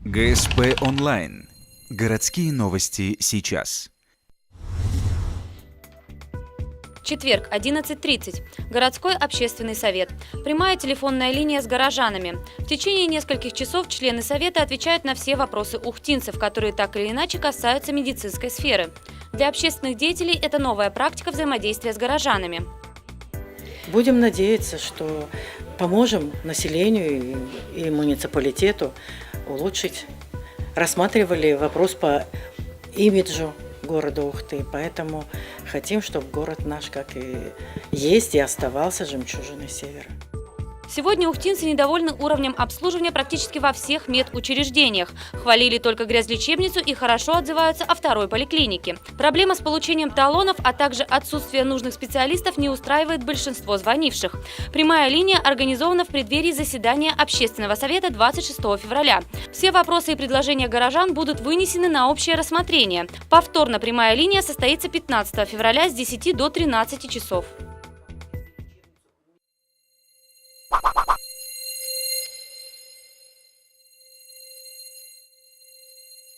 ГСП онлайн. Городские новости сейчас. Четверг, 11:30. Городской общественный совет. Прямая телефонная линия с горожанами. В течение нескольких часов члены совета отвечают на все вопросы ухтинцев, которые так или иначе касаются медицинской сферы. Для общественных деятелей это новая практика взаимодействия с горожанами. Будем надеяться, что поможем населению и муниципалитету улучшить. Рассматривали вопрос по имиджу города Ухты, поэтому хотим, чтобы город наш, как и есть, и оставался жемчужиной севера. Сегодня ухтинцы недовольны уровнем обслуживания практически во всех медучреждениях. Хвалили только грязлечебницу и хорошо отзываются о второй поликлинике. Проблема с получением талонов, а также отсутствие нужных специалистов не устраивает большинство звонивших. Прямая линия организована в преддверии заседания Общественного совета 26 февраля. Все вопросы и предложения горожан будут вынесены на общее рассмотрение. Повторно прямая линия состоится 15 февраля с 10 до 13 часов.